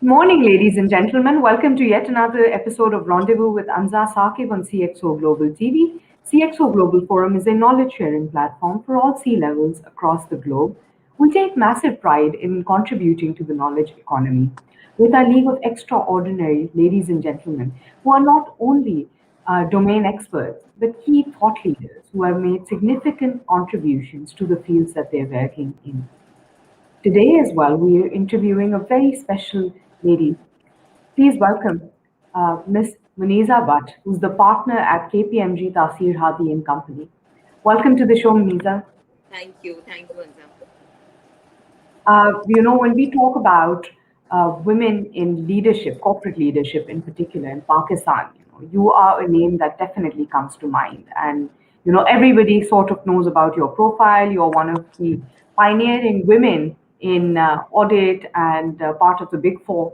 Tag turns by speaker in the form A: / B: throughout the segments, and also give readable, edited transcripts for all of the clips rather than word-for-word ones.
A: Morning, ladies and gentlemen. Welcome to yet another episode of Rendezvous with Anza Saqib on CxO Global TV. CxO Global Forum is a knowledge sharing platform for all C levels across the globe. We take massive pride in contributing to the knowledge economy with our league of extraordinary ladies and gentlemen who are not only domain experts but key thought leaders who have made significant contributions to the fields that they're working in. Today, as well, we are interviewing a very special lady. Please welcome Miss Moneeza Butt, who's the partner at KPMG Taseer Hadi and Company. Welcome to the show, Moneeza.
B: Thank you, Anza.
A: When we talk about women in leadership, corporate leadership in particular in Pakistan, you are a name that definitely comes to mind. And, everybody sort of knows about your profile. You're one of the pioneering women in audit and part of the Big Four.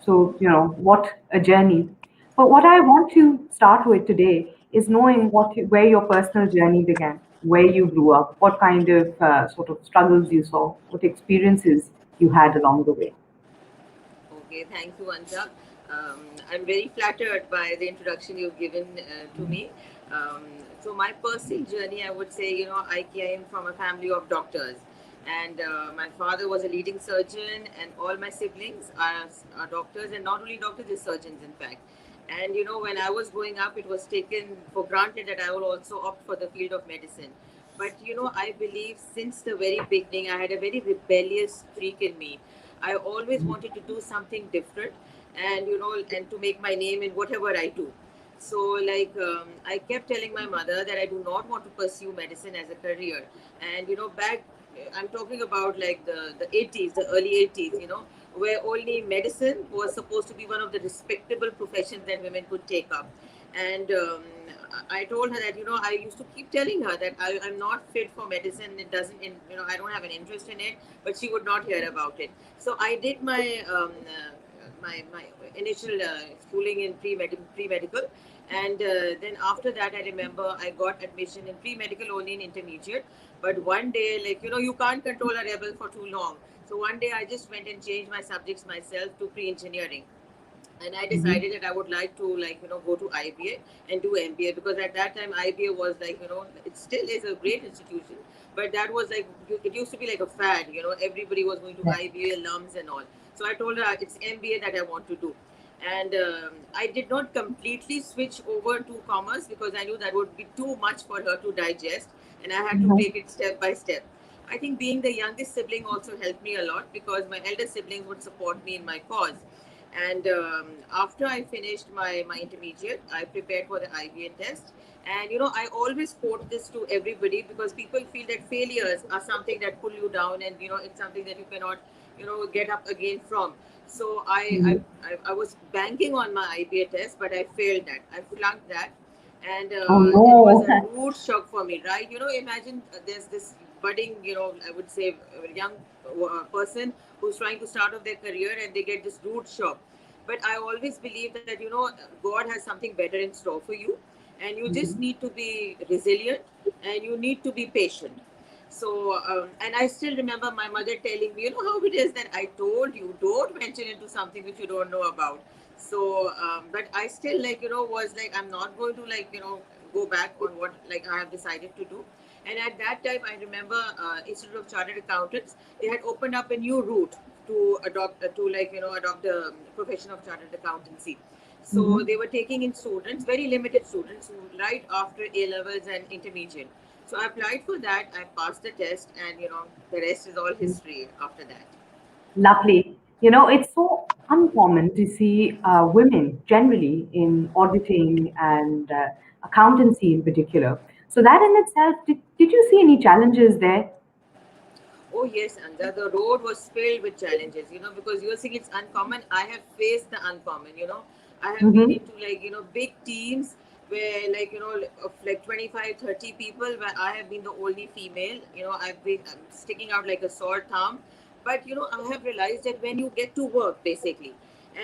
A: So, what a journey. But what I want to start with today is knowing where your personal journey began, where you grew up, what kind of sort of struggles you saw, what experiences you had along the way.
B: Okay, thank you, Anja. I'm very flattered by the introduction you've given to me. Um, so my personal journey, I would say, I came from a family of doctors, and my father was a leading surgeon, and all my siblings are doctors, and not only doctors, they're surgeons, in fact. And when I was growing up, it was taken for granted that I will also opt for the field of medicine. But I believe since the very beginning, I had a very rebellious streak in me. I always wanted to do something different, and and to make my name in whatever I do. So, I kept telling my mother that I do not want to pursue medicine as a career. And back, I'm talking about like the 80s, the early 80s, where only medicine was supposed to be one of the respectable professions that women could take up. And I told her that I used to keep telling her that I'm not fit for medicine. It doesn't, I don't have an interest in it. But she would not hear about it. So I did my initial schooling in pre-medical, and then after that, I remember I got admission in pre-medical only in intermediate. But one day, you can't control a rebel for too long. So one day I just went and changed my subjects myself to pre-engineering, and I
A: Mhm.
B: decided that I would like to go to IBA and do MBA, because at that time IBA was it still is a great institution, but that was it used to be like a fad. Everybody was going to
A: Yeah.
B: IBA alums and all. So I told her it's MBA that I want to do, and I did not completely switch over to commerce because I knew that would be too much for her to digest, and I had to
A: Mhm.
B: take it step by step. I think being the youngest sibling also helped me a lot because my elder siblings would support me in my cause. And after I finished my intermediate, I prepared for the IBA test. And I always quote this to everybody because people feel that failures are something that pull you down, and it's something that you cannot get up again from. So
A: Mhm.
B: I was banking on my IBA test, but I failed that. I flunked that, and
A: Oh
B: it was
A: no.
B: a rude shock for me, right? Imagine there's this budding, I would say, young person who's trying to start off their career, and they get this rude shock. But I always believe that God has something better in store for you, and you just
A: Mhm.
B: need to be resilient, and you need to be patient. So and I still remember my mother telling me, how it is that I told you don't venture into something which you don't know about. So but I still was like, I'm not going to go back on what I have decided to do. And at that time, I remember Institute of Chartered Accountants, they had opened up a new route to adopt the profession of chartered accountancy. So
A: Mhm.
B: they were taking in students, very limited students, who right after A levels and intermediate. So I applied for that. I passed the test, and the rest is all history after that.
A: Lovely. It's so uncommon to see women generally in auditing and accountancy in particular. So that in itself, did you see any challenges there?
B: Oh yes, and the road was filled with challenges, because you're saying it's uncommon. I have faced the uncommon, I have been
A: Mm-hmm.
B: into big teams where of 25, 30 people, where I have been the only female. I'm sticking out like a sore thumb. But I have realized that when you get to work, basically,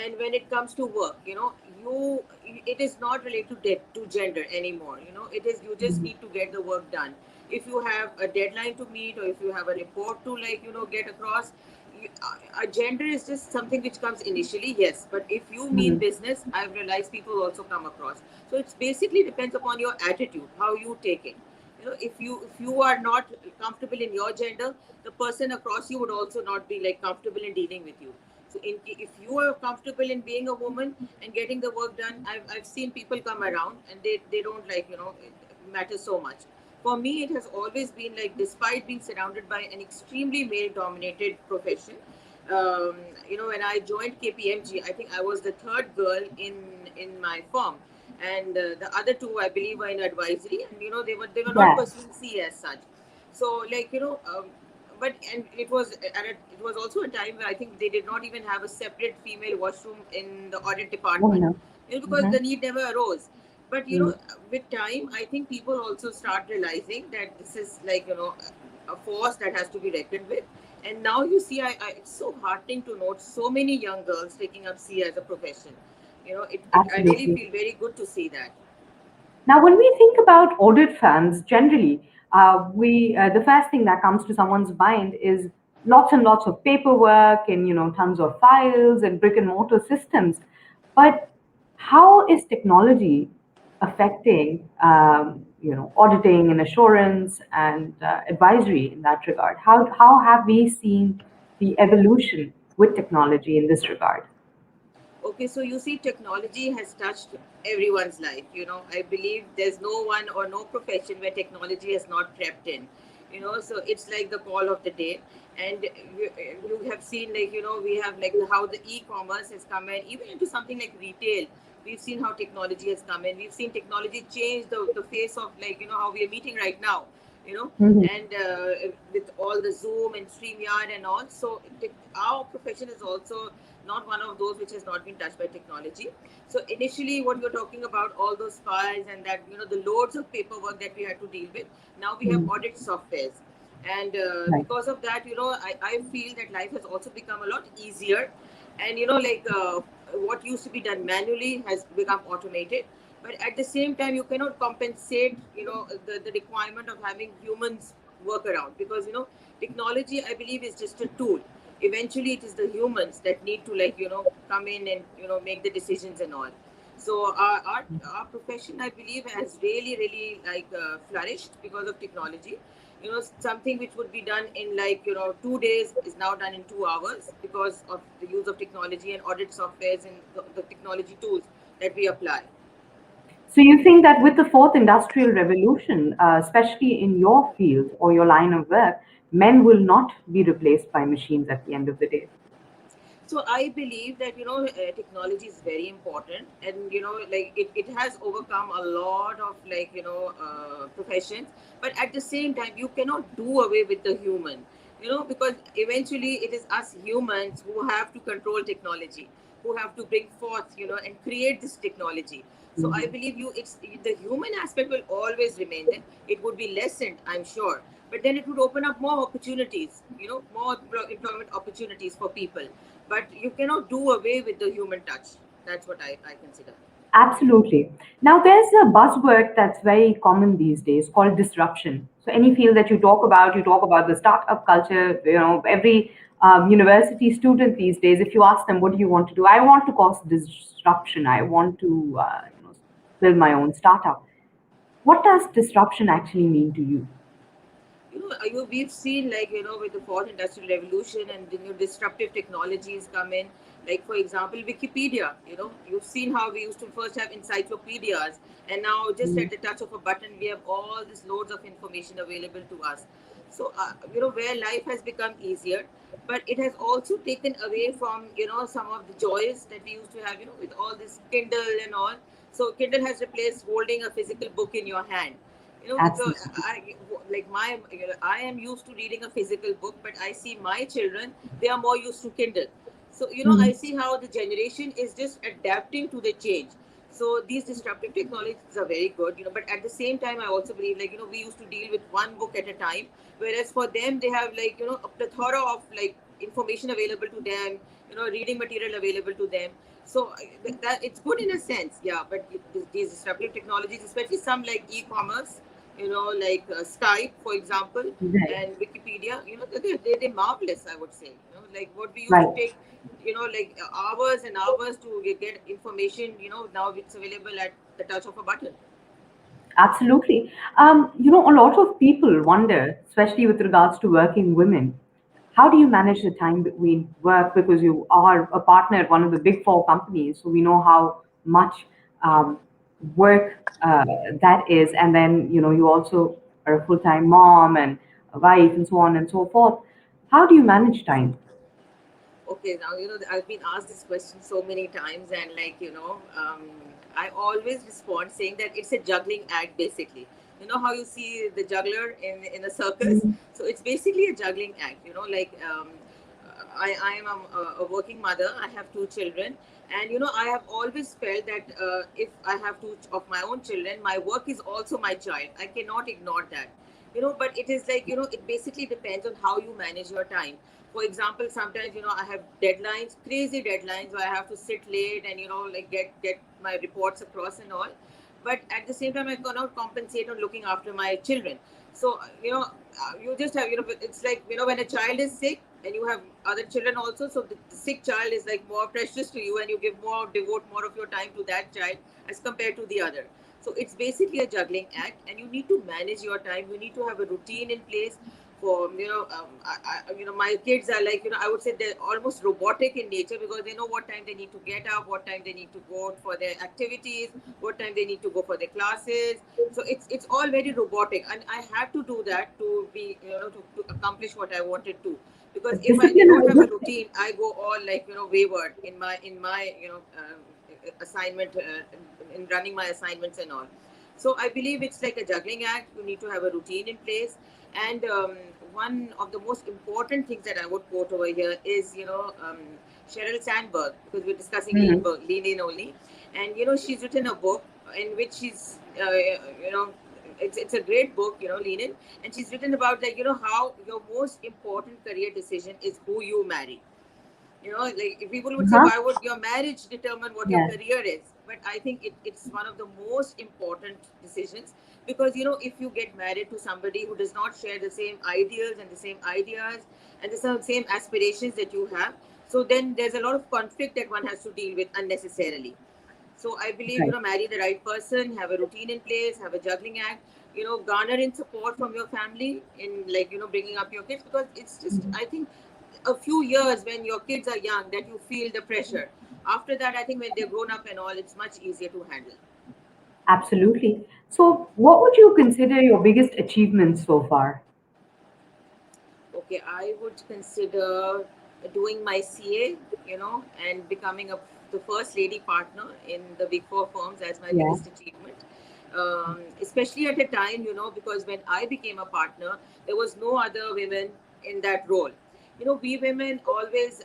B: and when it comes to work, you it is not related to gender anymore. It is, you just need to get the work done. If you have a deadline to meet, or if you have a report to get across, gender is just something which comes initially, yes. But if you mean
A: Mhm.
B: business, I've realized people also come across. So it's basically depends upon your attitude, how you take it. If you are not comfortable in your gender, the person across you would also not be like comfortable in dealing with you. So if you are comfortable in being a woman and getting the work done, I've seen people come around and they don't like, it matters so much. For me, it has always been like, despite being surrounded by an extremely male dominated profession, um, when I joined KPMG, I think I was the third girl in my firm, and the other two, I believe, were in advisory, and they were not
A: Yes.
B: pursuing C as such. So like, but and it was also a time where I think they did not even have a separate female washroom in the audit
A: Oh,
B: department,
A: no.
B: because
A: Mhm.
B: the need never arose. But
A: Mm.
B: with time, I think people also start realizing that this is like, a force that has to be reckoned with. And now you see, it's so heartening to note so many young girls taking up C as a profession. I really
A: Absolutely.
B: feel very good to see that.
A: Now, when we think about audit firms generally, we the first thing that comes to someone's mind is lots and lots of paperwork and tons of files and brick and mortar systems. But how is technology affecting auditing and assurance and advisory in that regard? How have we seen the evolution with technology in this regard?
B: Okay, so you see, technology has touched everyone's life. I believe there's no one or no profession where technology has not crept in. So it's like the call of the day. And you have seen, like, we have like how the e-commerce has come in, even into something like retail. We've seen how technology has come in. We've seen technology change the face of, like, how we are meeting right now.
A: Mhm.
B: And with all the Zoom and StreamYard and all. So our profession is also not one of those which has not been touched by technology. So initially, what you're talking about, all those files and that, the loads of paperwork that we had to deal with, now we have
A: Mhm.
B: audit softwares. And
A: Right.
B: because of that, I feel that life has also become a lot easier. And, like, what used to be done manually has become automated. But at the same time, you cannot compensate, the requirement of having humans work around, because, technology, I believe, is just a tool. Eventually it is the humans that need to, like, come in and make the decisions and all. So our profession, I believe, has really really like flourished because of technology. Something which would be done in, like, 2 days is now done in 2 hours because of the use of technology and audit softwares and the technology tools that we apply.
A: So you think that with the fourth industrial revolution, especially in your field or your line of work, men will not be replaced by machines at the end of the day?
B: So I believe that, technology is very important, and, like, it has overcome a lot of, like, professions. But at the same time, you cannot do away with the human, because eventually it is us humans who have to control technology, who have to bring forth, and create this technology. So I
A: Mhm.
B: believe it's the human aspect will always remain there. It would be lessened, I'm sure, but then it would open up more opportunities, more employment opportunities for people. But you cannot do away with the human touch. That's what I consider.
A: Absolutely. Now, there's a buzzword that's very common these days called disruption. So, any field that you talk about the startup culture. Every university student these days, if you ask them, what do you want to do? I want to cause disruption. I want to build my own startup. What does disruption actually mean to you?
B: We've seen, like, with the fourth industrial revolution and the new disruptive technologies come in. Like, for example, Wikipedia. You've seen how we used to first have encyclopedias, and now just
A: Mm.
B: at the touch of a button, we have all these loads of information available to us. So, where life has become easier, but it has also taken away from, some of the joys that we used to have, with all this Kindle and all. So Kindle has replaced holding a physical book in your hand. So
A: Absolutely.
B: like I am used to reading a physical book, but I see my children, they are more used to Kindle. So, I
A: Mhm.
B: see how the generation is just adapting to the change. So these disruptive technologies are very good, but at the same time, I also believe, like, we used to deal with one book at a time, whereas for them, they have, like, a plethora of, like, information available to them, reading material available to them. So that it's good in a sense, yeah. But these disruptive technologies, especially some like e-commerce, like Skype, for example,
A: Right.
B: and Wikipedia, they're marvelous, I would say. like what we used to
A: Right.
B: take, like hours and hours to get information, now it's available at the touch of a button.
A: Absolutely. A lot of people wonder, especially with regards to working women, how do you manage the time between work, because you are a partner at one of the big four companies, so we know how much um, work that is, and then you also are a full-time mom and a wife and so on and so forth. How do you manage time?
B: Okay, now I've been asked this question so many times, and like I always respond saying that it's a juggling act basically. You know how you see the juggler in a circus?
A: Mhm.
B: So it's basically a juggling act. Like I am a working mother. I have two children, and I have always felt that if I have two of my own children, my work is also my child. I cannot ignore that. But it is like it basically depends on how you manage your time. For example, sometimes I have deadlines, crazy deadlines, where I have to sit late and like get my reports across and all. But at the same time, I cannot compensate on looking after my children. So you just have it's like when a child is sick and you have other children also, so the sick child is like more precious to you, and you devote more of your time to that child as compared to the other. So it's basically a juggling act, and you need to manage your time. You need to have a routine in place. For my kids are like I would say they're almost robotic in nature, because they know what time they need to get up, what time they need to go for their activities, what time they need to go for their classes. So it's all very robotic, and I had to do that to be to accomplish what I wanted to. Because if they
A: Discipline
B: don't
A: is a
B: have a
A: good thing.
B: routine, I go all like wayward in my assignment, in running my assignments and all. So I believe it's like a juggling act. You need to have a routine in place. And one of the most important things that I would quote over here is Sheryl Sandberg, because we're discussing
A: Mhm.
B: lean in only. And she's written a book in which she's it's a great book, lean in. And she's written about like how your most important career decision is who you marry. Like if people would say,
A: Uh-huh.
B: why would your marriage determine what your
A: Yes.
B: career is? But I think it's one of the most important decisions, because if you get married to somebody who does not share the same ideals and the same ideas and the same aspirations that you have, so then there's a lot of conflict that one has to deal with unnecessarily. So I believe,
A: Right.
B: marry the right person, have a routine in place, have a juggling act, garner in support from your family in like, bringing up your kids, because it's just, I think, a few years when your kids are young that you feel the pressure. After that, I think when they're grown up and all, it's much easier to handle.
A: Absolutely. So, what would you consider your biggest achievements so far?
B: Okay, I would consider doing my CA, and becoming the first lady partner in the Big Four firms as my
A: Yeah.
B: biggest achievement. Especially at a time, because when I became a partner, there was no other women in that role. We women always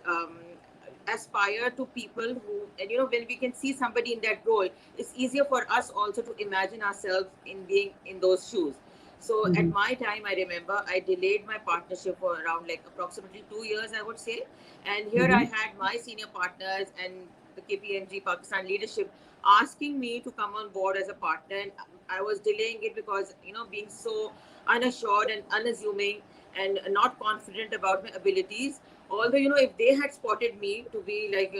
B: aspire to people who, and when we can see somebody in that role, it's easier for us also to imagine ourselves in being in those shoes. So at
A: Mhm.
B: my time, I remember I delayed my partnership for around like approximately 2 years, I would say. And here I
A: Mhm.
B: had my senior partners and the KPMG Pakistan leadership asking me to come on board as a partner. And I was delaying it because, being so unassured and unassuming and not confident about my abilities. Although, if they had spotted me to be like,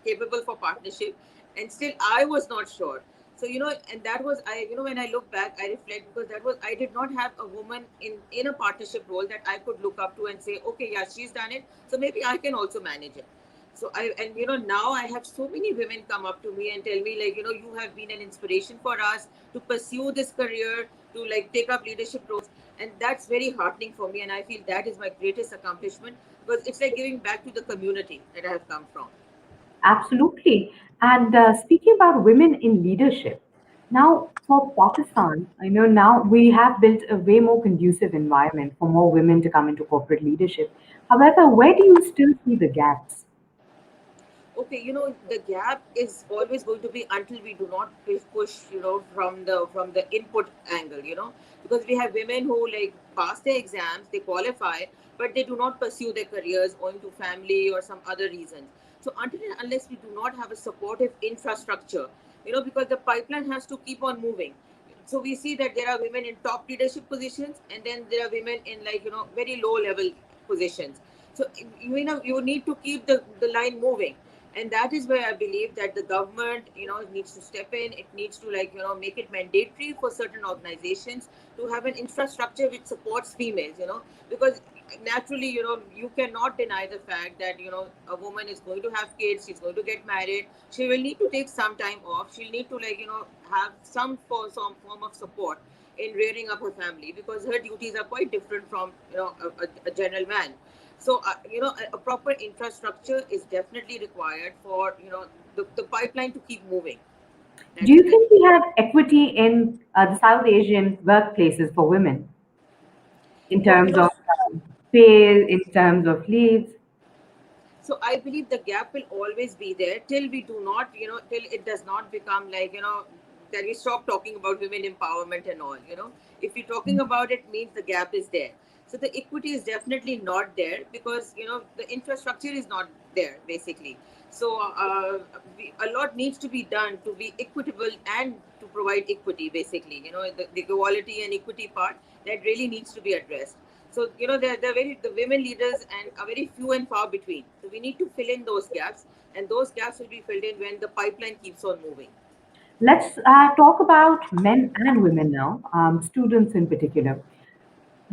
B: capable for partnership, and still I was not sure. So and that was I when I look back, I reflect, because that was I did not have a woman in a partnership role that I could look up to and say, okay, yeah, she's done it, so maybe I can also manage it. So I and now I have so many women come up to me and tell me like, you have been an inspiration for us to pursue this career, to like take up leadership roles. And that's very heartening for me, and I feel that is my greatest accomplishment, because it's like giving back to the community that I have come from.
A: Absolutely. And speaking about women in leadership, now for Pakistan, I know now we have built a way more conducive environment for more women to come into corporate leadership. However, where do you still see the gaps?
B: Okay, the gap is always going to be until we do not push, from the input angle, because we have women who like pass their exams, they qualify, but they do not pursue their careers owing to family or some other reasons. So until and unless we do not have a supportive infrastructure, because the pipeline has to keep on moving. So we see that there are women in top leadership positions, and then there are women in like very low level positions. So you need to keep the line moving, and that is where I believe that the government needs to step in. It needs to make it mandatory for certain organizations to have an infrastructure which supports females, because naturally you cannot deny the fact that a woman is going to have kids, she's going to get married, she will need to take some time off, she'll need to have some form of support in rearing up her family, because her duties are quite different from a general man. So a proper infrastructure is definitely required for the pipeline to keep moving.
A: Do
B: That's
A: you
B: the
A: think we have equity in the South Asian workplaces for women in
B: so
A: terms of pay, in terms of leaves?
B: so I believe the gap will always be there till we do not, till it does not become that we stop talking about women empowerment and all. If we're talking about it, means the gap is there. So the equity is definitely not there because the infrastructure is not there basically. So a lot needs to be done to be equitable and to provide equity basically. The equality and equity part that really needs to be addressed. So the women leaders and are very few and far between. So we need to fill in those gaps, and those gaps will be filled in when the pipeline keeps on moving.
A: Let's talk about men and women now, students in particular.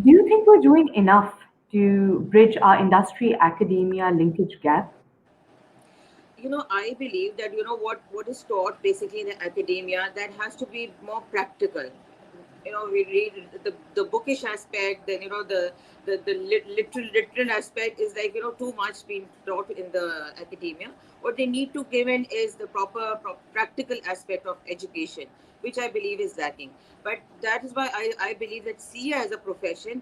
A: Do you think we're doing enough to bridge our industry academia linkage gap?
B: I believe that what is taught basically in the academia, that has to be more practical. We read the bookish aspect, then the literal aspect is too much being taught in the academia. What they need to give in is the proper practical aspect of education, which I believe is lacking. But that is why I believe that CA as a profession,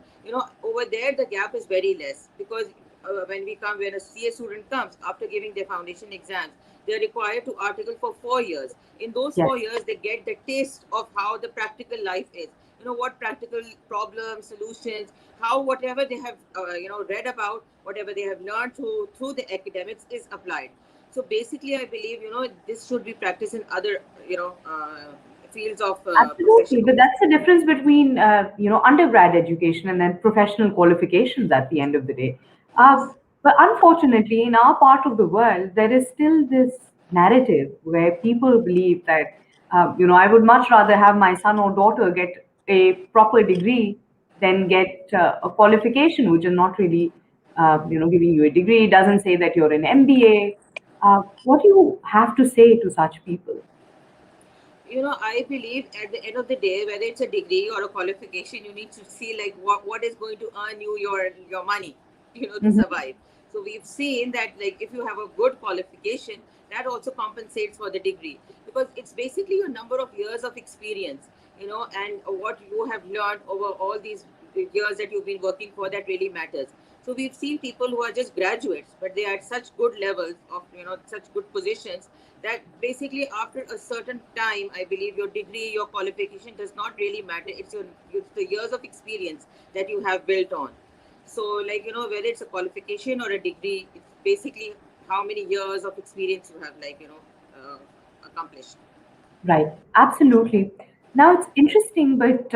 B: over there the gap is very less, because when a CA student comes after giving their foundation exams, they're required to article for 4 years. In those
A: Yes.
B: 4 years, they get the taste of how the practical life is. What practical problems, solutions, how whatever they have read about, whatever they have learned through the academics is applied. So basically, I believe this should be practiced in other fields of
A: Absolutely,
B: profession
A: but
B: also.
A: that's the difference between undergrad education and then professional qualifications at the end of the day. Uh,
B: Yes.
A: but unfortunately, in our part of the world, there is still this narrative where people believe that I would much rather have my son or daughter get a proper degree than get a qualification, which is not really giving you a degree. Doesn't say that you're an MBA. What do you have to say to such people?
B: I believe at the end of the day, whether it's a degree or a qualification, you need to see what is going to earn you your money, to
A: Mhm.
B: survive. So we've seen that if you have a good qualification, that also compensates for the degree, because it's basically your number of years of experience, and what you have learned over all these years that you've been working for, that really matters. So we've seen people who are just graduates, but they are at such good levels of such good positions, that basically after a certain time, I believe your degree, your qualification does not really matter. It's the years of experience that you have built on. So whether it's a qualification or a degree, it's basically how many years of experience you have accomplished.
A: Right, absolutely. Now it's interesting, but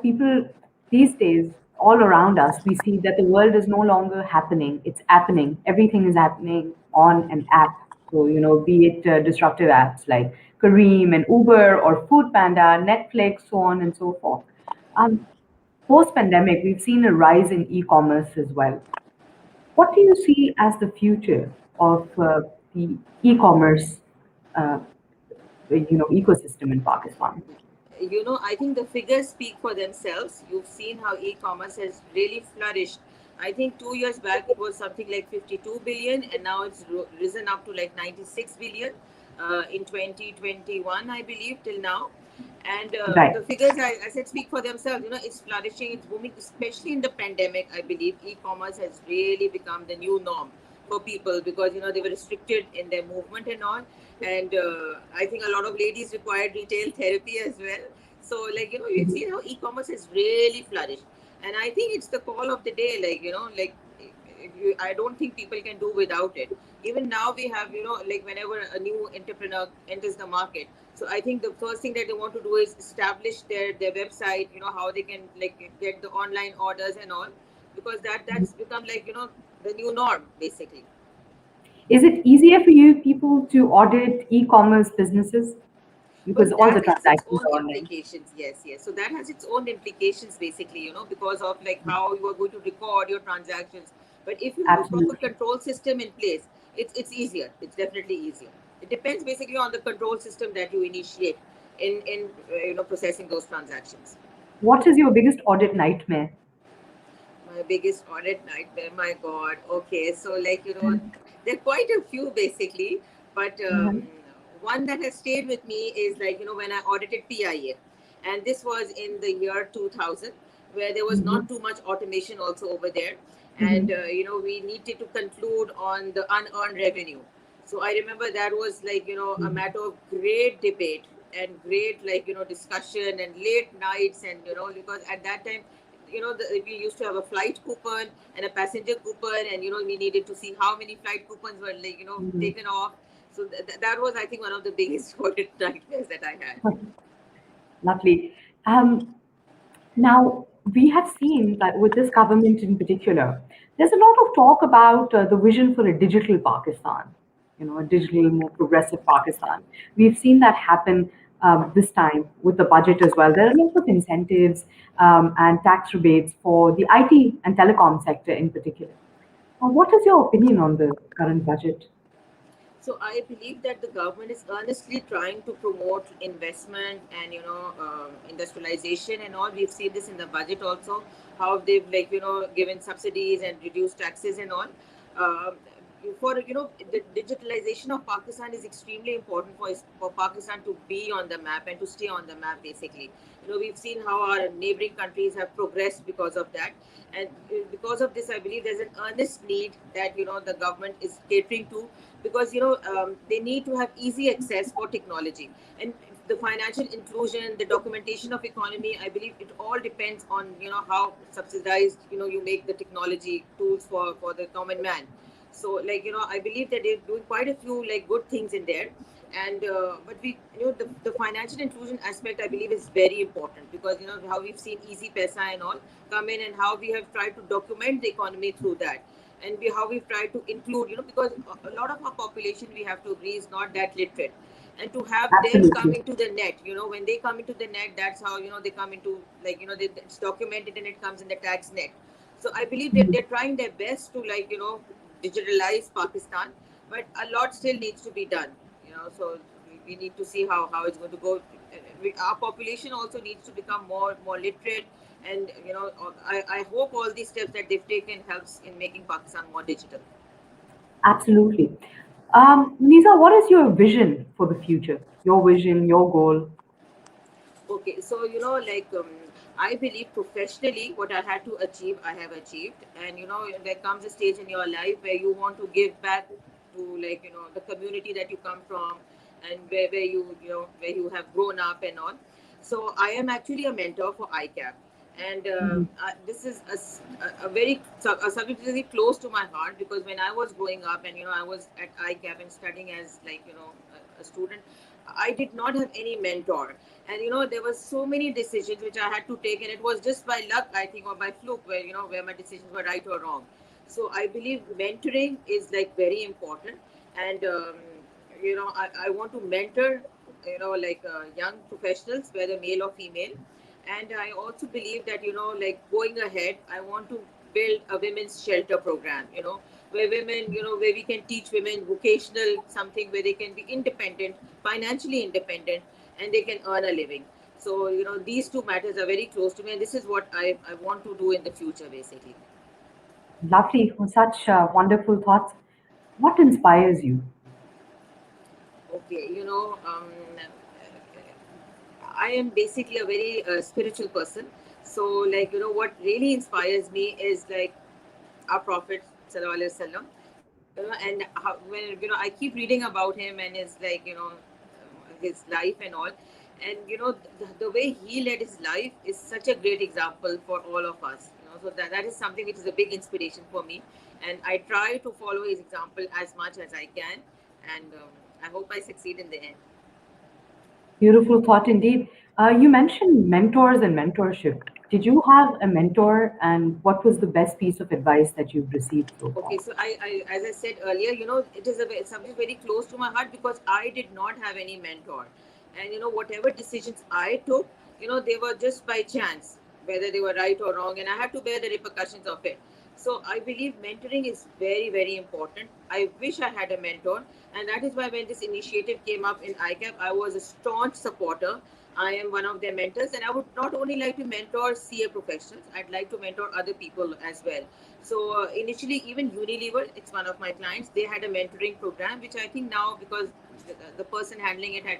A: people these days, all around us, we see that the world is no longer happening; it's happening. Everything is happening on an app. So be it disruptive apps like Kareem and Uber or Food Panda, Netflix, so on and so forth. Um, Post-pandemic, we've seen a rise in e-commerce as well. What do you see as the future of the e-commerce uh, ecosystem in Pakistan?
B: I think the figures speak for themselves. You've seen how e-commerce has really flourished. I think 2 years back it was something like 52 billion, and now it's risen up to 96 billion in 2021, I believe, till now. And
A: Right.
B: the figures, I said, speak for themselves. It's flourishing, it's booming, especially in the pandemic. I believe e-commerce has really become the new norm for people, because they were restricted in their movement and all. And I think a lot of ladies required retail therapy as well. So we've seen how e-commerce has really flourished, and I think it's the call of the day. I don't think people can do without it. Even now we have whenever a new entrepreneur enters the market, so I think the first thing that they want to do is establish their website, how they can get the online orders and all, because that's become the new norm, basically.
A: Is it easier for you people to audit e-commerce businesses
B: Well,
A: because all
B: that
A: the
B: has its
A: transactions
B: own
A: are online?
B: implications. Yes, yes. So that has its own implications, basically, because of like how you are going to record your transactions. But if you have a proper
A: Absolutely.
B: control system in place, it's easier. It's definitely easier. It depends basically on the control system that you initiate in processing those transactions.
A: What is your biggest audit nightmare?
B: My biggest audit nightmare, my God. Okay, so there are quite a few basically, but
A: Mhm.
B: one that has stayed with me is when I audited PIA, and this was in the year 2000, where there was
A: Mhm.
B: not too much automation also over there, and
A: Mhm.
B: we needed to conclude on the unearned revenue. So I remember that was a
A: Mhm.
B: matter of great debate and great discussion and late nights, and because at that time we used to have a flight coupon and a passenger coupon, and we needed to see how many flight coupons were
A: Mhm.
B: taken off. So that was, I think, one of the biggest audit nightmares that I had.
A: Lovely. Um, Now, we have seen that with this government in particular, there's a lot of talk about the vision for a digital Pakistan, a digital, more progressive Pakistan. We've seen that happen this time with the budget as well. There are lots of incentives and tax rebates for the IT and telecom sector in particular. What is your opinion on the current budget?
B: So I believe that the government is earnestly trying to promote investment and industrialization and all. We've seen this in the budget also, how they've given subsidies and reduced taxes and all. Um, for the digitalization of Pakistan is extremely important for Pakistan to be on the map and to stay on the map. Basically, we've seen how our neighboring countries have progressed because of that, and because of this, I believe there's an earnest need that the government is catering to, because they need to have easy access for technology and the financial inclusion, the documentation of economy. I believe it all depends on how subsidized you make the technology tools for the common man. So I believe that they're doing quite a few good things in there, and but we the financial inclusion aspect, I believe, is very important, because how we've seen easy pesa and all come in, and how we have tried to document the economy through that, and how we've tried to include, because a lot of our population, we have to agree, is not that literate, and to have them come
A: Absolutely.
B: into the net, when they come into the net, that's how they come into it's documented and it comes in the tax net. So I believe that they're trying their best to digitalize Pakistan, but a lot still needs to be done. So we need to see how it's going to go. Our population also needs to become more literate, and I hope all these steps that they've taken helps in making Pakistan more digital.
A: Absolutely. Nisa, what is your vision for the future? Your vision, your goal?
B: Okay, so I believe professionally, what I had to achieve, I have achieved, and there comes a stage in your life where you want to give back to the community that you come from, and where where you have grown up and all. So I am actually a mentor for ICAP, and
A: Mhm.
B: this is a subject really close to my heart, because when I was growing up and I was at ICAP and studying as a student, I did not have any mentor, and there were so many decisions which I had to take, and it was just by luck, I think, or by fluke, where where my decisions were right or wrong. So I believe mentoring is very important, and I want to mentor young professionals, whether male or female, and I also believe that going ahead, I want to build a women's shelter program, where women, where we can teach women vocational something, where they can be independent, financially independent, and they can earn a living. So these two matters are very close to me, and this is what I want to do in the future, basically.
A: Lovely. Such wonderful thoughts. What inspires you?
B: Okay, I am basically a very spiritual person. So what really inspires me is our Prophet Sallallahu Alaihi Wasallam, and how, when I keep reading about him and his his life and all, and the way he led his life is such a great example for all of us. So that is something which is a big inspiration for me, and I try to follow his example as much as I can, and I hope I succeed in the end.
A: Beautiful thought indeed. You mentioned mentors and mentorship. Did you have a mentor, and what was the best piece of advice that you've received so far?
B: Okay, so as I said earlier, it is something very close to my heart because I did not have any mentor, and whatever decisions I took, they were just by chance, whether they were right or wrong, and I had to bear the repercussions of it. So I believe mentoring is very, very important. I wish I had a mentor, and that is why when this initiative came up in ICAP, I was a staunch supporter. I am one of their mentors, and I would not only like to mentor CA professionals, I'd like to mentor other people as well. So initially, even Unilever, it's one of my clients, they had a mentoring program, which I think now, because the person handling it has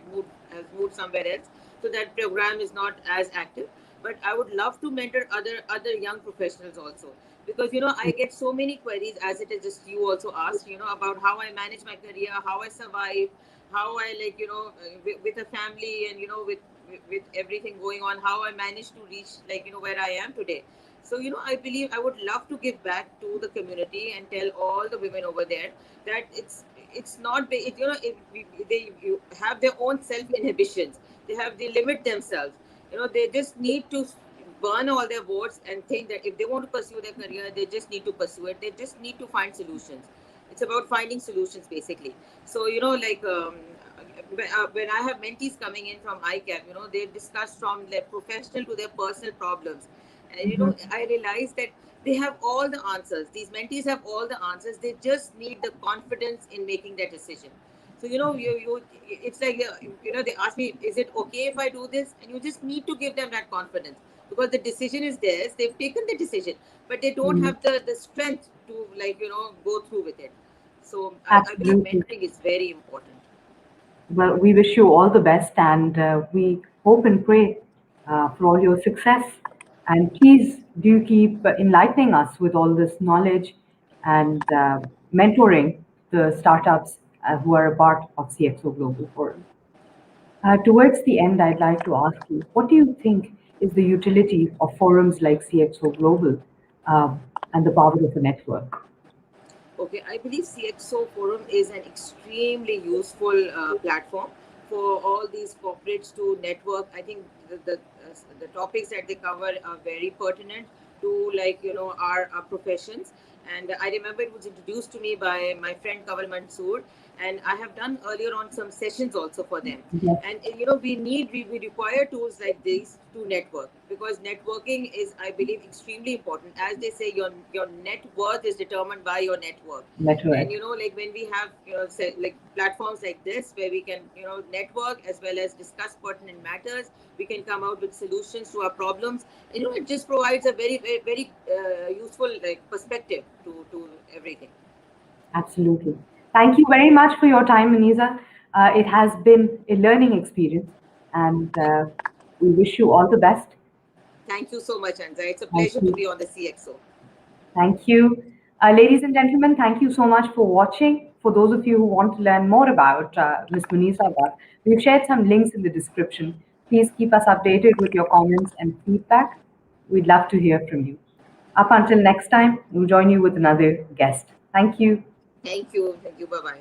B: moved somewhere else, so that program is not as active. But I would love to mentor other young professionals also, because I get so many queries, as it is just you also asked, about how I manage my career, how I survive, how I with a family, and with everything going on, how I managed to reach where I am today. So I believe I would love to give back to the community and tell all the women over there that it's not they have their own self inhibitions. They limit themselves. They just need to burn all their boats and think that if they want to pursue their career, they just need to pursue it. They just need to find solutions. It's about finding solutions, basically. So when I have mentees coming in from ICAP, they discuss from their professional to their personal problems. And
A: Mhm.
B: I realize that they have all the answers. These mentees have all the answers. They just need the confidence in making that decision. So it's like they ask me, is it okay if I do this? And you just need to give them that confidence, because the decision is theirs. They've taken the decision, but they don't
A: Mhm.
B: have the strength to go through with it. So I believe
A: Absolutely.
B: mentoring is very important.
A: Well, we wish you all the best, and we hope and pray for all your success. And please do keep enlightening us with all this knowledge and mentoring the startups who are a part of CXO Global Forum. Towards the end, I'd like to ask you, what do you think is the utility of forums like CXO Global and the power of a network?
B: Okay, I believe CxO Forum is an extremely useful platform for all these corporates to network. I think the topics that they cover are very pertinent to our professions. And I remember it was introduced to me by my friend Kaval Mansoor, and I have done earlier on some sessions also for them.
A: Yes,
B: And we require tools like these to network, because networking is, I believe, extremely important. As they say, your net worth is determined by your network. And
A: network.
B: like when we have say, like platforms like this where we can network as well as discuss pertinent matters, we can come out with solutions to our problems. And it just provides a very, very, very useful perspective to everything.
A: Absolutely. Thank you very much for your time, Moneeza. It has been a learning experience, and we wish you all the best.
B: Thank you so much, Anza. It's a
A: Thank
B: pleasure to
A: you.
B: be on the CxO.
A: Thank you. Ladies and gentlemen, thank you so much for watching. For those of you who want to learn more about Ms. Moneeza Bhatt, we've shared some links in the description. Please keep us updated with your comments and feedback. We'd love to hear from you. Up until next time, we'll join you with another guest. Thank you.
B: Thank you. Thank you. Bye bye.